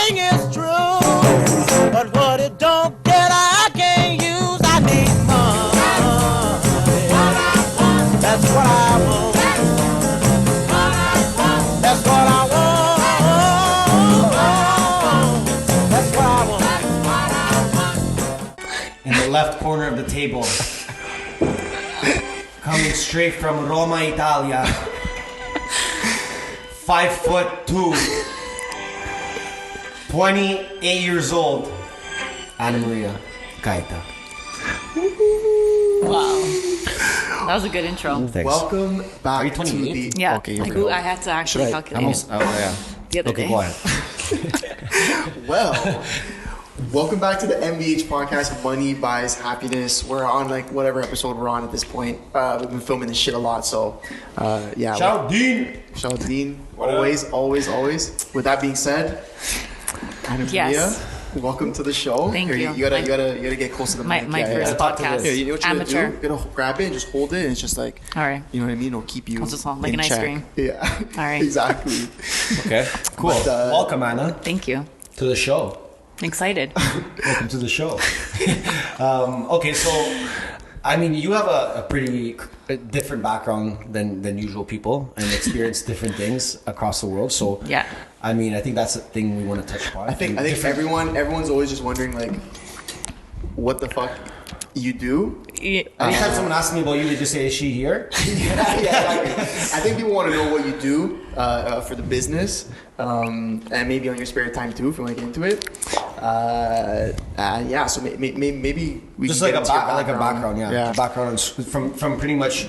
everything is true. But what it don't get, I can't use. I need money. That's what I want. That's what I want. That's what I want. In the left corner of the table, coming straight from Roma, Italia, 5'2", 28 years old, Annamaria Gaita. Wow. That was a good intro. Thanks. Welcome back Are you to 28? the... Yeah. Okay, I had to actually calculate it Oh, yeah. the other Okay, day. go ahead. Well, welcome back to the MBH podcast, Money Buys Happiness. We're on like whatever episode we're on at this point. We've been filming this shit a lot, so yeah. Ciao, Dean. Shout out Dean. Always. With that being said, Annamaria, Yes. welcome to the show. Thank Here, you. You gotta get close to the mic. My first podcast. Yeah, you know what you Amateur. gotta do? You gotta grab it and just hold it, and it's just like, All right. you know what I mean? It'll keep you I'll just hold like in an ice check. cream. Yeah. All right. Exactly. Okay, cool. But, Welcome, Anna, Thank you. to the show. Excited. Welcome to the show. Okay, so I mean, you have a pretty different background than usual people, and experience different things across the world. So Yeah. I mean, I think that's the thing we want to touch upon. I think everyone's always just wondering like, what the fuck you do? Anytime someone asks me about you, they just say, "Is she here?" Yeah, exactly. I think people want to know what you do for the business, and maybe on your spare time too, if you want to get into it. Yeah, so maybe we Just can like get into your a background, yeah. Background from pretty much,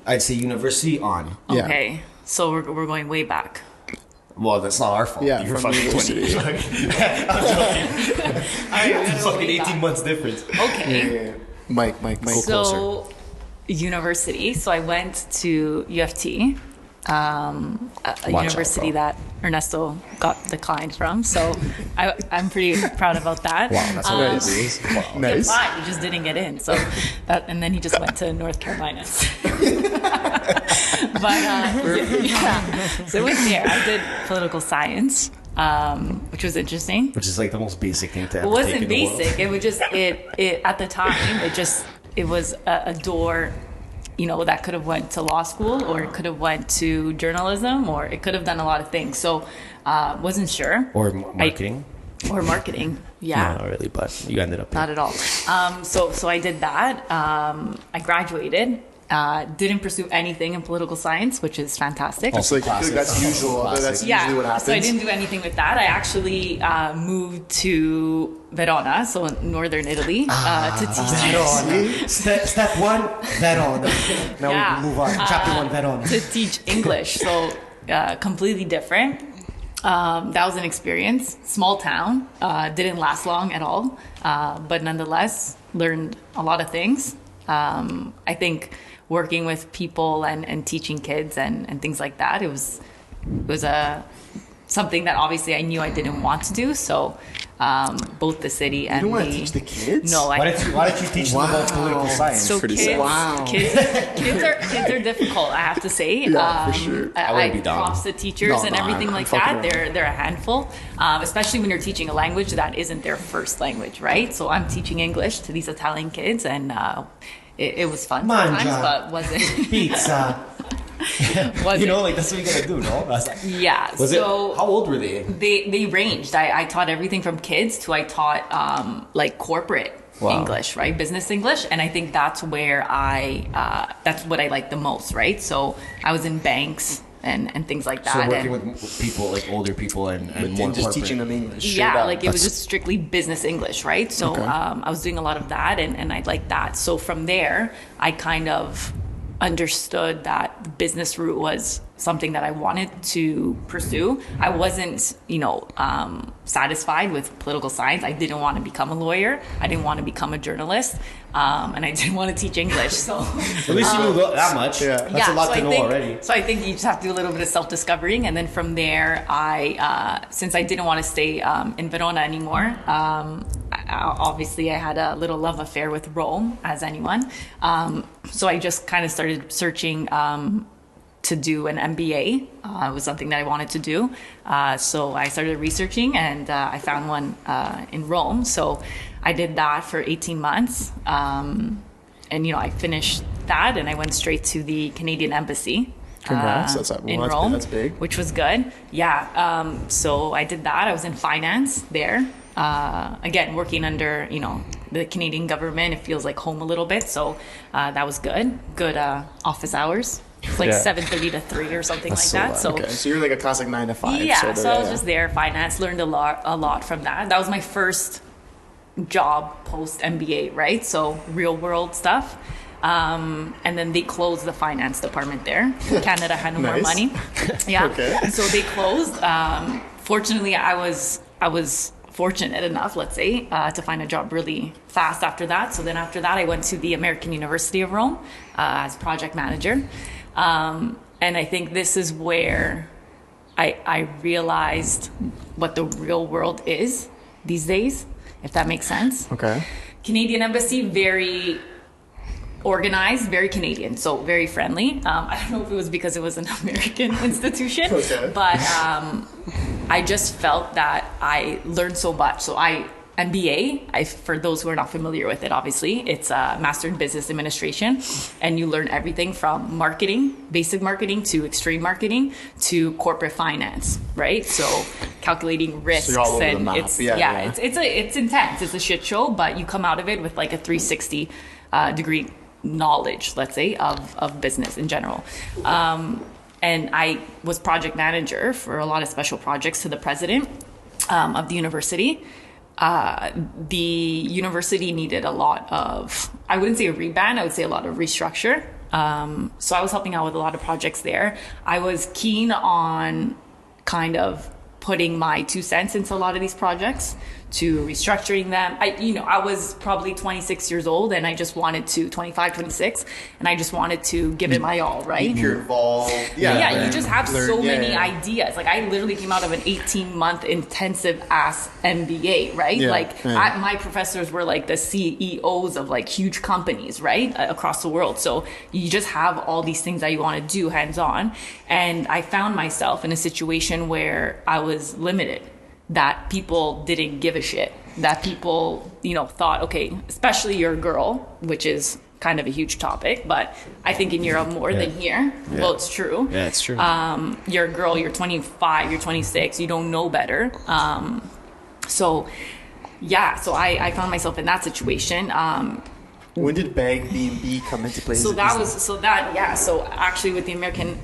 I'd say university on. Yeah. Okay. So we're going way back. Well, that's not our fault. Yeah, You're from fucking 20. university. It's fucking 18 months difference. Okay. Yeah. Mike, So university. So I went to U of T, a university that Ernesto got declined from. So I'm pretty proud about that. Wow, that's amazing. Wow. He Nice. applied, he just didn't get in. So and then he just went to North Carolina. But yeah. So I went there. I did political science, which was interesting. Which is like the most basic thing to It ever take wasn't in the world. basic. It was just it at the time. It was a door, you know, that could have went to law school, or it could have went to journalism, or it could have done a lot of things. So wasn't sure. Or marketing. Or marketing. Yeah. Not really, but you ended up Not at all. So I did that. I graduated. Didn't pursue anything in political science, which is fantastic. So like, I feel like that's usual. That's usually what happens. So I didn't do anything with that. I actually moved to Verona, so in northern Italy, to teach. Verona. Step one, Verona. Now Yeah. we can move on. Chapter one, Verona. To teach English. So completely different. That was an experience. Small town. Didn't last long at all. But nonetheless, learned a lot of things. I think working with people and teaching kids and things like that, it was something that obviously I knew I didn't want to do. So both the city and You don't want to teach the kids? No, Why did you teach them about political science? so kids, Wow. kids are difficult, I have to say. Yeah, for sure. I wouldn't be down. Props to teachers and everything like that. They're a handful, especially when you're teaching a language that isn't their first language, right? So I'm teaching English to these Italian kids, and it was fun sometimes, but wasn't Pizza. wasn't. You know, like that's what you gotta do, no? That's like, Yeah. was so it? How old were they? They ranged. I taught everything from kids to I taught like corporate English, right? Business English. And I think that's where that's what I like the most, right? So I was in banks and things like that. So working and, with people, like older people and more just corporate. teaching them English. yeah, like it was just strictly business English, right? So I was doing a lot of that and I liked that. So from there, I kind of understood that the business route was something that I wanted to pursue. I wasn't, satisfied with political science. I didn't want to become a lawyer. I didn't want to become a journalist. And I didn't want to teach English. So At least you knew that much. Yeah. That's a lot to know think, already. So I think you just have to do a little bit of self-discovering. And then from there, since I didn't want to stay in Verona anymore, obviously I had a little love affair with Rome, as anyone. So I just kind of started searching to do an MBA. It was something that I wanted to do. So I started researching, and I found one in Rome. So I did that for 18 months. And, I finished that, and I went straight to the Canadian Embassy. Congrats. In Rome, that's big. which was good. Yeah. So I did that. I was in finance there. Again, working under, the Canadian government. It feels like home a little bit. So that was good. Good office hours. It's like 7:30 to 3 or something like that. So okay. So you're like a classic 9 to 5. yeah. So I was just there, finance, learned a lot from that. That was my first job post MBA, right? So real world stuff. And then they closed the finance department there. Canada had no more money. Yeah. Okay. So they closed. Fortunately, I was fortunate enough, let's say, to find a job really fast after that. So then after that, I went to the American University of Rome as project manager. And I think this is where I realized what the real world is these days, if that makes sense. Okay. Canadian Embassy, very organized, very Canadian, so very friendly. I don't know if it was because it was an American institution, but I just felt that I learned so much. So MBA, for those who are not familiar with it, obviously, it's a Master in Business Administration, and you learn everything from marketing, basic marketing, to extreme marketing, to corporate finance, right? So calculating risks, so you're all over and the map. It's intense. It's a shit show, but you come out of it with like a 360 degree knowledge, let's say, of business in general. And I was project manager for a lot of special projects to the president of the university. The university needed a lot of, I wouldn't say a rebrand, I would say a lot of restructure. So I was helping out with a lot of projects there. I was keen on kind of putting my 2 cents into a lot of these projects, to restructuring them. I was probably 26 years old, and I just wanted to, 25, 26, and I just wanted to give it my all, right? You're involved. You just have so many ideas. Like, I literally came out of an 18-month intensive ass MBA, right? My professors were like the CEOs of like huge companies, right? Across the world. So you just have all these things that you want to do hands-on. And I found myself in a situation where I was limited, that people didn't give a shit, that people, thought, okay, especially you're a girl, which is kind of a huge topic, but I think in Europe more than here. Yeah. Well, it's true. Yeah, it's true. You're a girl, you're 25, you're 26, you don't know better. So I found myself in that situation. When did Bag B&B come into play? So actually with the American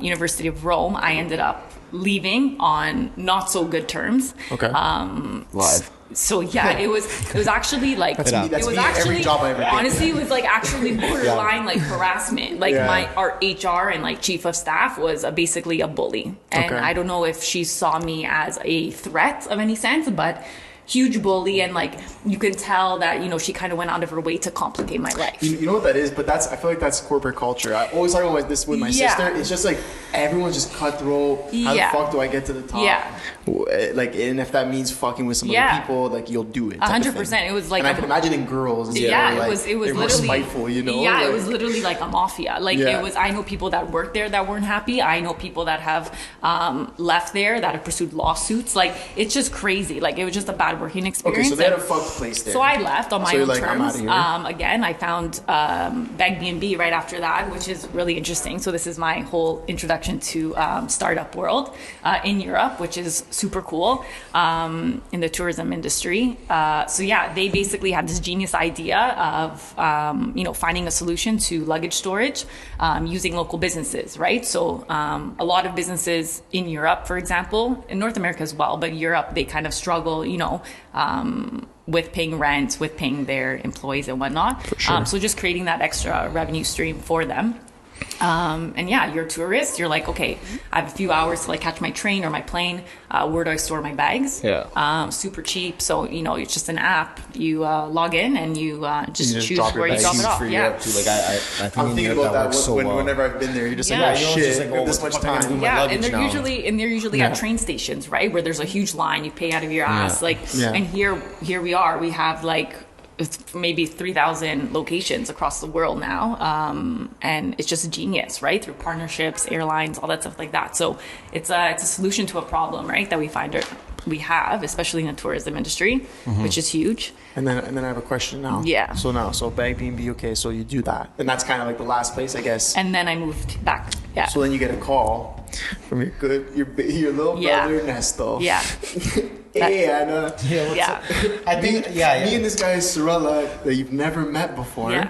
University of Rome, I ended up leaving on not so good terms. Okay. Live. So it was actually like that's me actually every job I ever did. Honestly, it was like actually borderline like harassment. Like our HR and like chief of staff was basically a bully, and I don't know if she saw me as a threat of any sense, but huge bully, and like you can tell that she kind of went out of her way to complicate my life. You know what that is, but I feel like that's corporate culture. I always talk about this with my sister. It's just like everyone's just cutthroat. How the fuck do I get to the top? Like, and if that means fucking with some other people, like you'll do it. 100%. It was like, and I can imagine in girls. It was literally more spiteful. Yeah, it was literally like a mafia. Like it was. I know people that worked there that weren't happy. I know people that have left there that have pursued lawsuits. Like it's just crazy. Like it was just a bad working experience. Okay, so they had a fucked place there. So I left on my own terms. I'm out of here. Again, I found Bag B&B right after that, which is really interesting. So this is my whole introduction to startup world in Europe, which is super cool in the tourism industry. They basically had this genius idea of finding a solution to luggage storage using local businesses, right? So a lot of businesses in Europe, for example, in North America as well, but Europe, they kind of struggle, with paying rent, with paying their employees and whatnot. For sure. So just creating that extra revenue stream for them. You're a tourist. You're like, okay, I have a few hours to like catch my train or my plane. Where do I store my bags? Super cheap. So, it's just an app. You log in and you just choose where you drop it off. I think I'm thinking about that whenever I've been there. You're just like, oh shit, I have this much time. And they're usually at train stations, right? Where there's a huge line. You pay out of your ass. And here we are. We have like it's maybe 3,000 locations across the world now. And it's just genius, right? Through partnerships, airlines, all that stuff like that. So it's a solution to a problem, right? That we have, especially in the tourism industry, which is huge. And then I have a question now. Yeah. So Bag B&B, okay, so you do that. And that's kind of like the last place, I guess. And then I moved back. Yeah. So then you get a call from your little brother, Nesto. Yeah. Hey, Anna. Yeah. I think, Me and this guy, Sorella, that you've never met before. Yeah.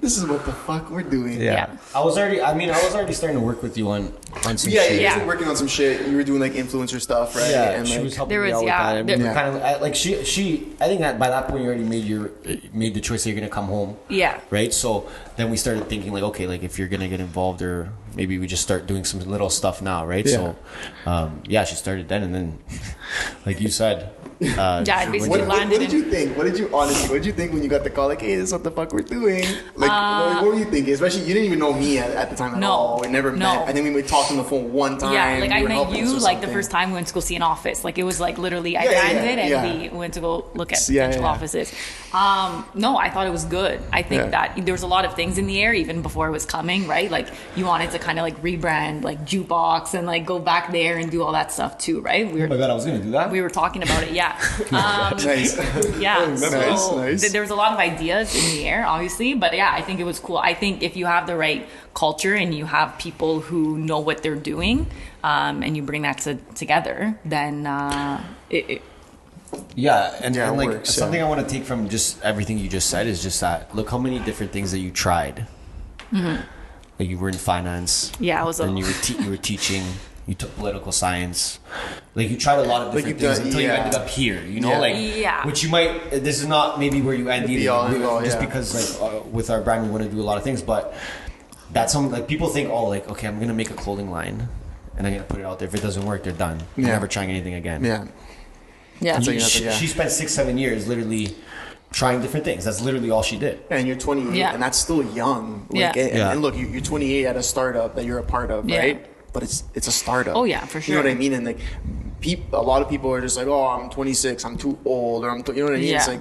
This is what the fuck we're doing. Yeah. I was already starting to work with you on some Yeah, shit. you guys were working on some shit. You were doing like influencer stuff, right? Yeah, and she like, was helping There me was- out with yeah, that. I mean, there- kind of like she. I think that by that point you already made the choice that you're gonna come home. Yeah. Right. So then we started thinking like, okay, like if you're gonna get involved, or maybe we just start doing some little stuff now, right? Yeah. So, she started then, and then, like you said, I basically what landed did in- you think? What did you think when you got the call? Like, hey, this is what the fuck we're doing. Like, what were you thinking? Especially, you didn't even know me at the time at No. all. We never No. met. I think we would talk on the phone one time. Yeah, like I You were met helping us you with like the something. first time we went to go see an office. Like it was like literally I Yeah, yeah, landed and yeah. we went to go look at Yeah, potential yeah. offices. No, I thought it was good. I think Yeah. that there was a lot of things in the air even before it was coming, right? Like you wanted to kind of like rebrand like Jukebox and like go back there and do all that stuff too, right? oh my god, I was gonna do that. We were talking about it, yeah. Nice. Yeah, so nice. there was a lot of ideas in the air, obviously, but yeah, I think it was cool. I think if you have the right culture and you have people who know what they're doing, and you bring that together, then Yeah, and Yeah, it like works, something yeah. I want to take from just everything you just said is just that look how many different things that you tried. Like you were in finance. Yeah, I was a- Then you were teaching. You took political science. Like you tried a lot of Like different you've things done- until you yeah. ended up here. You know, Yeah. like Yeah. which you might. This is not maybe where you end Be either. all and all, Just yeah. because like with our brand we want to do a lot of things, but that's something like people think, oh, like okay, I'm gonna make a clothing line, and I'm gonna put it out there. If it doesn't work, they're done. I'm Yeah. never trying anything again. Yeah. yeah. That's like nothing, yeah. She spent 6-7 years literally trying different things. That's literally all she did. And you're 28, Yeah. and that's still young. Like, Yeah. And, Yeah. and look, you're 28 at a startup that you're a part of, Yeah. right? But it's a startup. Oh, yeah, for You know what sure. I mean? And like, a lot of people are just like, oh, I'm 26, I'm too old, or you know what I mean? It's Yeah. like,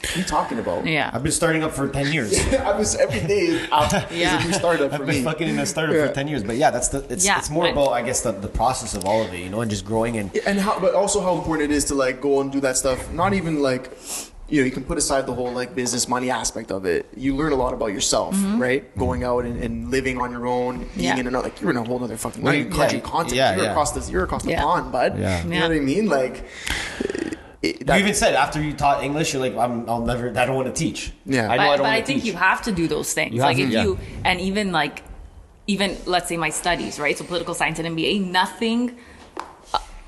what are you talking about? Yeah. I've been starting up for 10 years. I was every day is Yeah. a new startup for I've been me. fucking in a startup Yeah. for 10 years. But yeah, it's more about, I guess, the process of all of it, you know, and just growing and And but also how important it is to like go and do that stuff. Not even like, you can put aside the whole like business money aspect of it. You learn a lot about yourself, right? Going out and living on your own, being Yeah. in another, like you're in a whole other fucking Well, country yeah, continent. yeah, you're yeah. across the Yeah. pond, bud. Yeah. You know what I mean? Like, you even said after you taught English, you're like, I don't want to teach. Yeah. I know I But don't I want to think teach. you have to do those things. You have Like to, if yeah. you, and even let's say my studies, right? So political science and MBA, nothing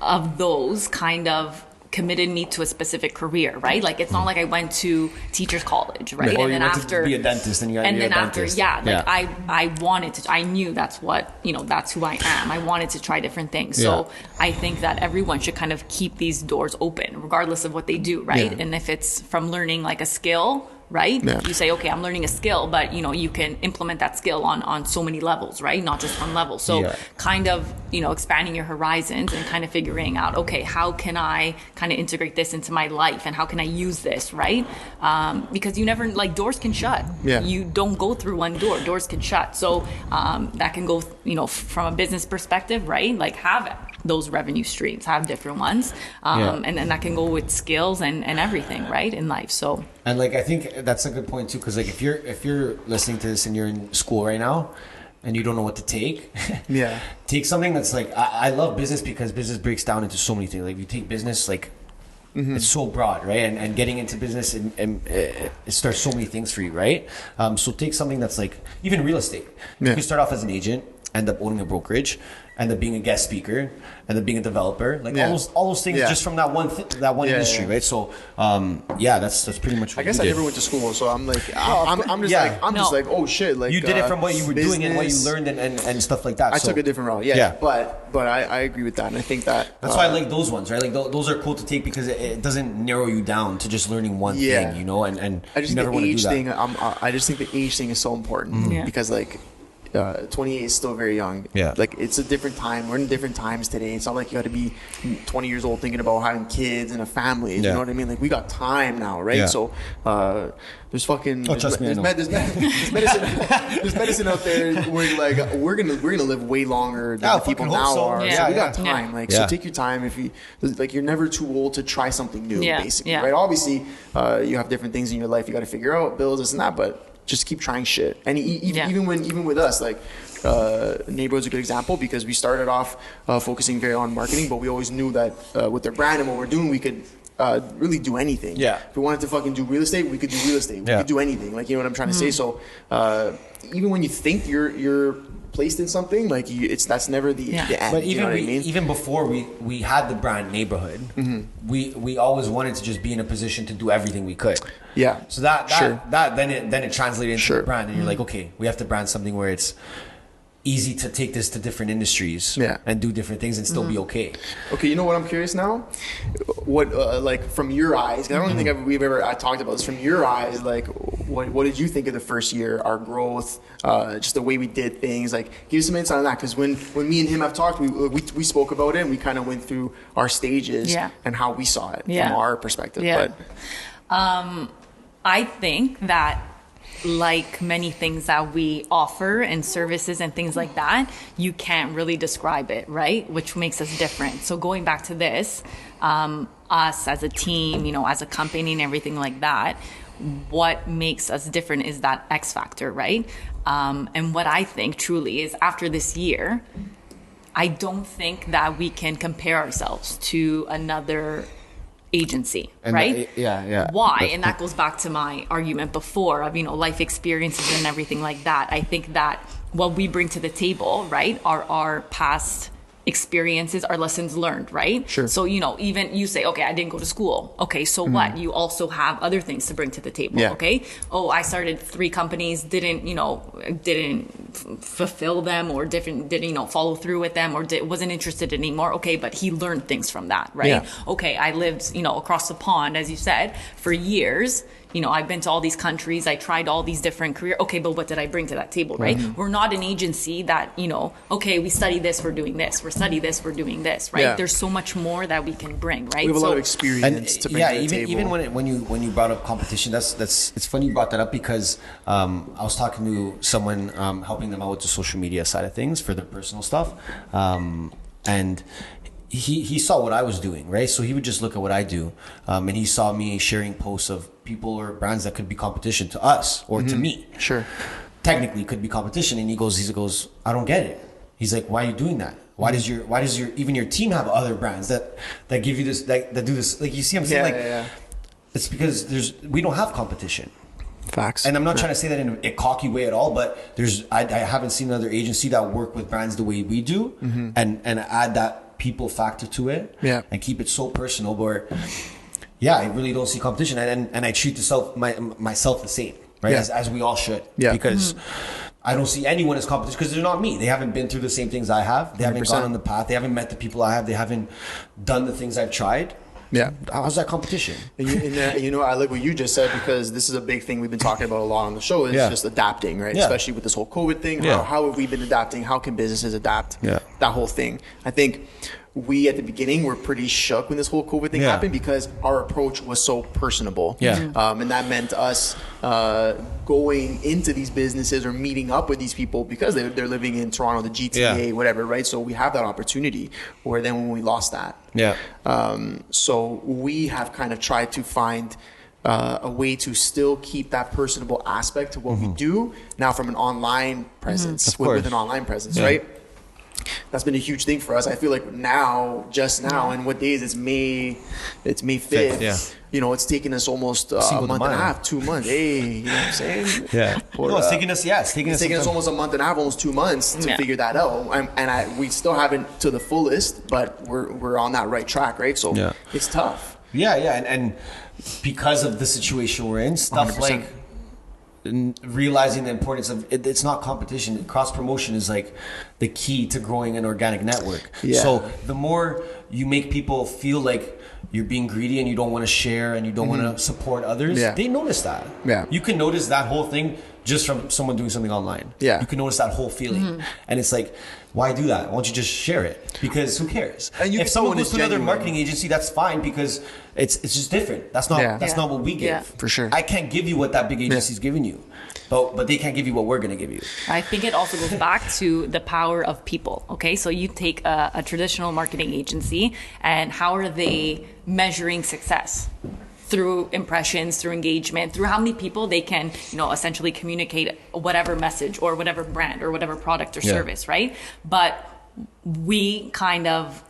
of those kind of committed me to a specific career, right? Like it's not like I went to teachers college, right? Or And you then went after to be a dentist and you got to and be a then after, dentist. yeah, like I wanted to, I knew that's what, that's who I am. I wanted to try different things. So I think that everyone should kind of keep these doors open, regardless of what they do, right? Yeah. And if it's from learning like a skill, right? Yeah. You say, okay, I'm learning a skill, but you can implement that skill on so many levels, right? Not just one level. So Yeah. kind of, expanding your horizons and kind of figuring out, okay, how can I kind of integrate this into my life and how can I use this, right? Because you never, like doors can shut. Yeah. You don't go through one door, doors can shut. So that can go, from a business perspective, right? Like have those revenue streams, have different ones. And then that can go with skills and everything, right? In life. So. And like I think that's a good point too, because like if you're listening to this and you're in school right now and you don't know what to take, take something that's like I love business because business breaks down into so many things. Like if you take business, like it's so broad, right? And getting into business and it starts so many things for you, right? So take something that's like even real estate. You can start off as an agent, end up owning a brokerage, end up being a guest speaker, end up being a developer, like all those things just from that one industry, right? So that's pretty much what I guess you I did. never went to school, so I'm like, I'm just like, oh shit, like You did it from what you were doing and what you business. learned and stuff like that. I So took a different route, but I agree with that, and I think that that's why I like those ones, right? Like those are cool to take because it doesn't narrow you down to just learning one Yeah. thing, and I just you think never the want to do age that. thing. I just think the age thing is so important because like. 28 is still very young. Yeah. Like, it's a different time. We're in different times today. It's not like you got to be 20 years old thinking about having kids and a family. You know what I mean? Like, we got time now, right? Yeah. So there's fucking trust me, there's medicine out there where like we're gonna live way longer than the people now are. Yeah. So we got time. Like, so take your time. If you like, you're never too old to try something new. Basically, right? Obviously, you have different things in your life you got to figure out, bills, this and that, but just keep trying shit. And even with us, like, Neighbourhood's a good example because we started off focusing very on marketing, but we always knew that with their brand and what we're doing, we could really do anything. Yeah. If we wanted to fucking do real estate, we could do real estate. We could do anything. Like, you know what I'm trying to say? So even when you think you're placed in something, like, that's never the end. But even you know what I mean? even before we had the brand Neighbourhood, we always wanted to just be in a position to do everything we could. Yeah. So that then it translated into the brand, and you're like, okay, we have to brand something where it's easy to take this to different industries and do different things and still be okay. Okay, you know what I'm curious now? What like, from your eyes, 'cause I don't think we've ever talked about this. From your eyes, like, what did you think of the first year, our growth, just the way we did things? Like, give us some insight on that, because when me and him have talked, we spoke about it, and we kind of went through our stages and how we saw it from our perspective. But I think that, like many things that we offer and services and things like that, you can't really describe it, right? Which makes us different. So going back to this, us as a team, you know, as a company and everything like that, what makes us different is that X factor, right? And what I think truly is, after this year, I don't think that we can compare ourselves to another agency, right? Why? And that goes back to my argument before of, you know, life experiences and everything like that. I think that what we bring to the table, right, are our past experiences, our lessons learned, right? Sure. So, you know, even you say, okay, I didn't go to school. Okay, so what? You also have other things to bring to the table, okay? Oh, I started 3 companies, didn't fulfill them, or didn't, you know, follow through with them, or wasn't interested anymore. Okay, but he learned things from that, right? Okay, I lived, you know, across the pond, as you said, for years. You know, I've been to all these countries. I tried all these different careers. Okay, but what did I bring to that table, right? We're not an agency that, you know, okay, we study this, we're doing this. We study this, we're doing this, right? There's so much more that we can bring, right? We have a lot of experience to bring to the table. Even when you brought up competition, that's it's funny you brought that up, because I was talking to someone helping them out with the social media side of things for their personal stuff, and he saw what I was doing, right? So he would just look at what I do, and he saw me sharing posts of people or brands that could be competition to us or to me. Sure. Technically could be competition, and he goes, I don't get it. He's like, why are you doing that? Why does your even your team have other brands that give you this, that do this? Like, you see what I'm saying? It's because we don't have competition. Facts. And I'm not trying to say that in a cocky way at all, but I haven't seen another agency that work with brands the way we do, and add that people factor to it, and keep it so personal. Where, I really don't see competition, and I treat myself the same, right? As we all should, because I don't see anyone as competition, because they're not me. They haven't been through the same things I have. They haven't 100%. gone on the path. They haven't met the people I have. They haven't done the things I've tried. How's that competition? And you know, I like what you just said, because this is a big thing we've been talking about a lot on the show, is just adapting, right? Especially with this whole COVID thing. How have we been adapting? How can businesses adapt? That whole thing. I think we, at the beginning, were pretty shook when this whole COVID thing happened, because our approach was so personable. And that meant us going into these businesses or meeting up with these people because they're living in Toronto, the GTA, whatever, right? So we have that opportunity, where then when we lost that. So we have kind of tried to find a way to still keep that personable aspect to what we do now, from an online presence, with an online presence, right? That's been a huge thing for us. I feel like just now, and what days? It's May 5th. You know, it's taken us almost a month and a half, 2 months. Hey, you know what I'm saying? It's taking us almost a month and a half, almost 2 months to figure that out. And we still haven't to the fullest, but we're on that right track, right? So it's tough. And because of the situation we're in, stuff 100%. Like realizing the importance of it. It's not competition. Cross promotion is like the key to growing an organic network. Yeah. So the more you make people feel like you're being greedy and you don't want to share and you don't want to support others, they notice that. Yeah. You can notice that whole thing just from someone doing something online. Yeah. You can notice that whole feeling. And it's like, why do that? Why don't you just share it? Because who cares? And if someone goes to another marketing agency, that's fine because it's just different. That's not what we give. Yeah. For sure. I can't give you what that big agency's giving you. But they can't give you what we're going to give you. I think it also goes back to the power of people. Okay, so you take a traditional marketing agency, and how are they measuring success? Through impressions, through engagement, through how many people they can, essentially communicate whatever message or whatever brand or whatever product or service, right? But we kind of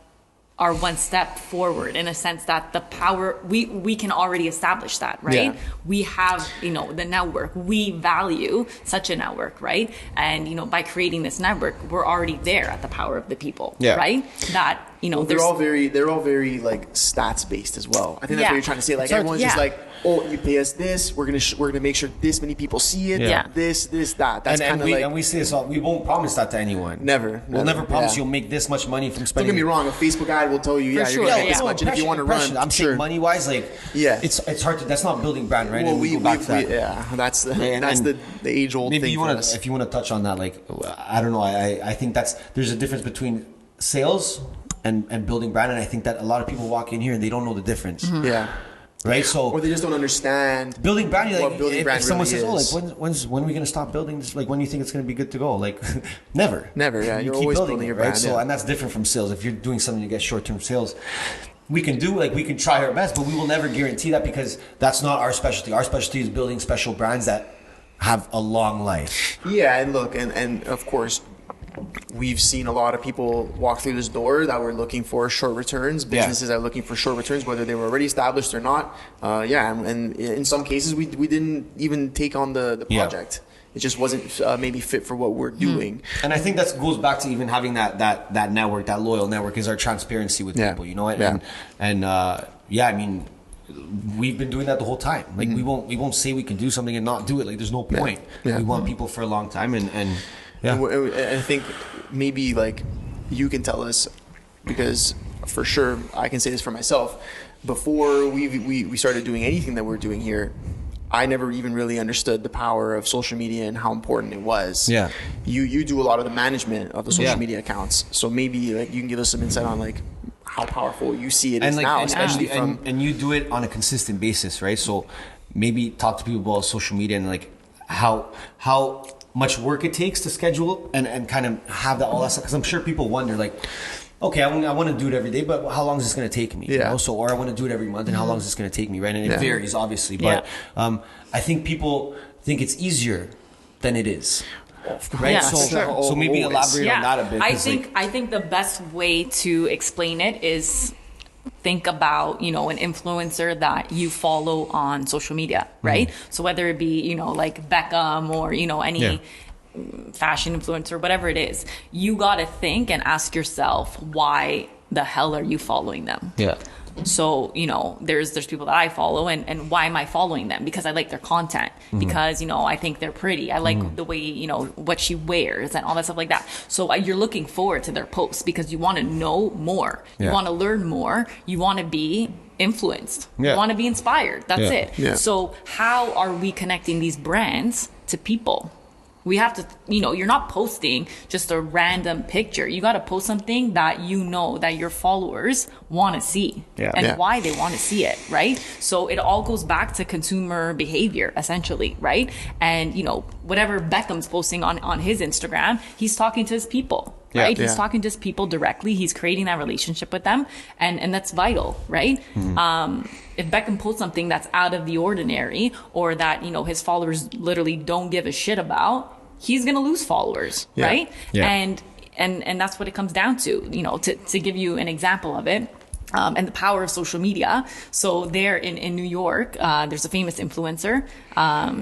are one step forward in a sense that the power, we can already establish that, right? Yeah. We have, the network. We value such a network, right? And, by creating this network, we're already there at the power of the people, right? That, they're all very like stats based as well. I think that's what you're trying to say. Like everyone's just like, oh, you pay us this, we're gonna make sure this many people see it. This, that. That's kind of like. And we say this all. We won't promise that to anyone. We'll never promise you'll make this much money from spending. Don't get me wrong. A Facebook ad will tell you, you're gonna make this much, and if you want to run, I'm saying money wise, like, it's hard to. That's not building brand, right? Well, we go back to that. That's the age old thing. If you want to touch on that, like, I don't know. I think there's a difference between sales and building brand, and I think that a lot of people walk in here and they don't know the difference. Right, so or they just don't understand building brand. Like, if someone really says, "Oh, like when are we gonna stop building this? Like, when do you think it's gonna be good to go?" Like, never. Yeah, you you're keep always building your it, right? brand. So, and that's different from sales. If you're doing something to get short-term sales, we can try our best, but we will never guarantee that because that's not our specialty. Our specialty is building special brands that have a long life. Yeah, and look, and of course, we've seen a lot of people walk through this door that were looking for short returns. Businesses that are looking for short returns, whether they were already established or not. And in some cases, we didn't even take on the project. It just wasn't maybe fit for what we're doing. And I think that goes back to even having that network, that loyal network, is our transparency with people. I mean, we've been doing that the whole time. Like we won't say we can do something and not do it. Like there's no point. We want people for a long time and I think maybe like you can tell us, because for sure I can say this for myself. Before we started doing anything that we're doing here, I never even really understood the power of social media and how important it was. Yeah. You do a lot of the management of the social media accounts, so maybe like you can give us some insight on like how powerful you see it is now, especially from and you do it on a consistent basis, right? So maybe talk to people about social media and like how much work it takes to schedule and kind of have that all that stuff, because I'm sure people wonder like, okay, I want to do it every day, but how long is this going to take me? So, or I want to do it every month, and how long is this going to take me, right? And it varies, obviously, but I think people think it's easier than it is, right? Yeah, so maybe elaborate on that a bit. I think the best way to explain it is think about, an influencer that you follow on social media, right? So whether it be, like Beckham or, any fashion influencer, whatever it is, you got to think and ask yourself, why the hell are you following them? So, there's people that I follow and why am I following them? Because I like their content, because, I think they're pretty. I like the way, what she wears and all that stuff like that. So you're looking forward to their posts because you want to know more. You want to learn more. You want to be influenced. You want to be inspired. That's it. So how are we connecting these brands to people? We have to, you're not posting just a random picture. You got to post something that that your followers want to see and why they want to see it, right? So it all goes back to consumer behavior, essentially, right? And, whatever Beckham's posting on his Instagram, he's talking to his people, right? He's talking to his people directly. He's creating that relationship with them. And that's vital, right? If Beckham posts something that's out of the ordinary or that, his followers literally don't give a shit about, he's going to lose followers, right? And that's what it comes down to, to give you an example of it. And the power of social media. So there in New York, there's a famous influencer.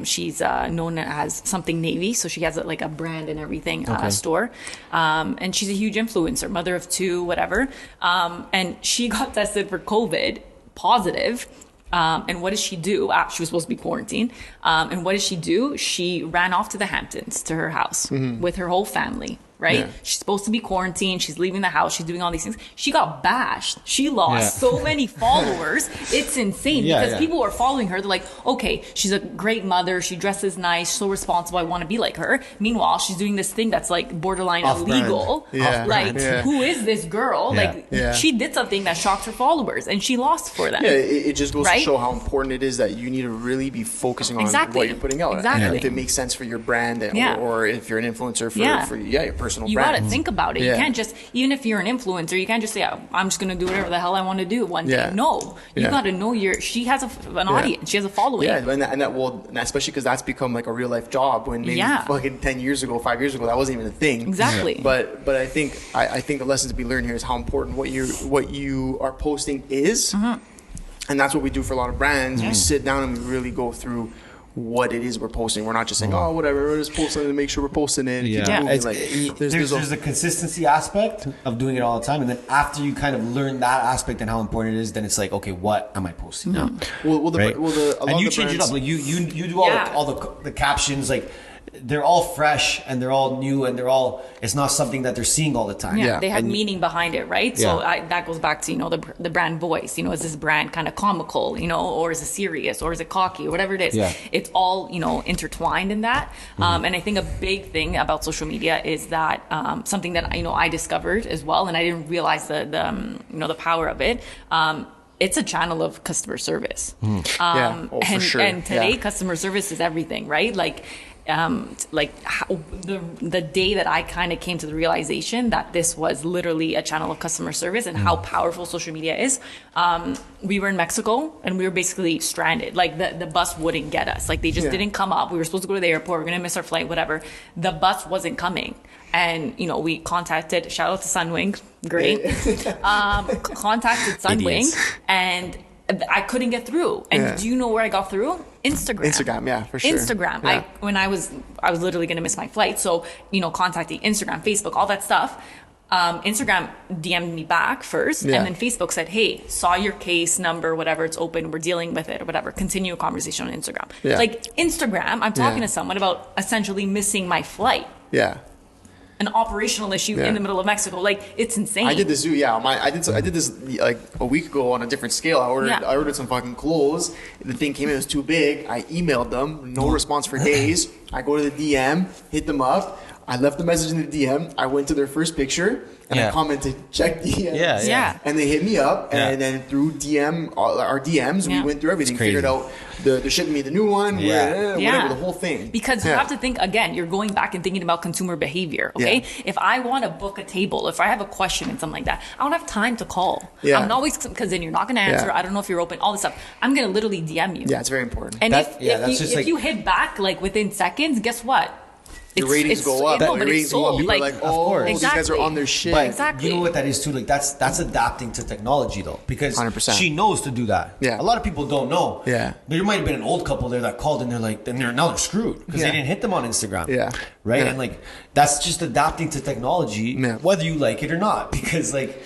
She's known as something Navy. So she has a brand and everything store. And she's a huge influencer, mother of two, whatever. And she got tested for COVID positive. And what does she do? She was supposed to be quarantined. And what does she do? She ran off to the Hamptons, to her house with her whole family. Right? Yeah. She's supposed to be quarantined. She's leaving the house. She's doing all these things. She got bashed. She lost so many followers. It's insane because people are following her. They're like, okay, she's a great mother. She dresses nice, so responsible. I want to be like her. Meanwhile, she's doing this thing that's like borderline illegal. Like, who is this girl? Like, she did something that shocked her followers and she lost for them. Yeah, it just goes to show how important it is that you need to really be focusing on what you're putting out. And if it makes sense for your brand or if you're an influencer for your personal you brand. You got to think about it. You can't just, even if you're an influencer, you can't just say, I'm just going to do whatever the hell I want to do one day. No, you got to know she has an audience. She has a following. Yeah, and especially because that's become like a real life job when maybe fucking 10 years ago, 5 years ago, that wasn't even a thing. Exactly. But I think the lesson to be learned here is how important what you are posting is. And that's what we do for a lot of brands. We sit down and we really go through what it is we're posting. We're not just saying, whatever, we're just posting to make sure we're posting it. There's a consistency aspect of doing it all the time, and then after you kind of learn that aspect and how important it is, then it's like, okay, what am I posting now? And you change it up. Like you do all the captions, like they're all fresh and they're all new and it's not something that they're seeing all the time. They have meaning behind it, right? So that goes back to, the brand voice. Is this brand kind of comical, or is it serious, or is it cocky, or whatever it is? It's all, intertwined in that. And I think a big thing about social media is that something that, I discovered as well, and I didn't realize the power of it. It's a channel of customer service. For sure. And today, customer service is everything, right? The day that I kind of came to the realization that this was literally a channel of customer service and how powerful social media is. We were in Mexico and we were basically stranded. Like the bus wouldn't get us. Like they just didn't come up. We were supposed to go to the airport. We're going to miss our flight, whatever. The bus wasn't coming. And, we contacted, shout out to Sunwing, great. Contacted Sunwing and I couldn't get through. And do you know where I got through? Instagram, for sure. Instagram. Yeah. I was literally going to miss my flight. So, contacting Instagram, Facebook, all that stuff. Instagram DM'd me back first. And then Facebook said, hey, saw your case number, whatever, it's open. We're dealing with it or whatever. Continue a conversation on Instagram. Like Instagram, I'm talking to someone about essentially missing my flight. An operational issue in the middle of Mexico. Like, it's insane. I did this too. I did this like a week ago on a different scale. I ordered some fucking clothes. The thing came in, it was too big. I emailed them, no response for days. I go to the DM, hit them up. I left the message in the DM. I went to their first picture and I commented, check DMs. And they hit me up, and then through our DMs, we went through everything, figured out they're shipping me the new one, whatever, the whole thing. Because you have to think, again, you're going back and thinking about consumer behavior, okay? If I want to book a table, if I have a question and something like that, I don't have time to call. I'm always, because then you're not going to answer, I don't know if you're open, all this stuff. I'm going to literally DM you. Yeah, it's very important. And if you hit back, like, within seconds, guess what? Your ratings go up. Your ratings go up. People are like, these guys are on their shit. But you know what that is too? Like that's adapting to technology though, because 100%. She knows to do that. A lot of people don't know. There might have been an old couple there that called and they're like, now they're screwed because they didn't hit them on Instagram. Right. And like that's just adapting to technology, whether you like it or not, because like.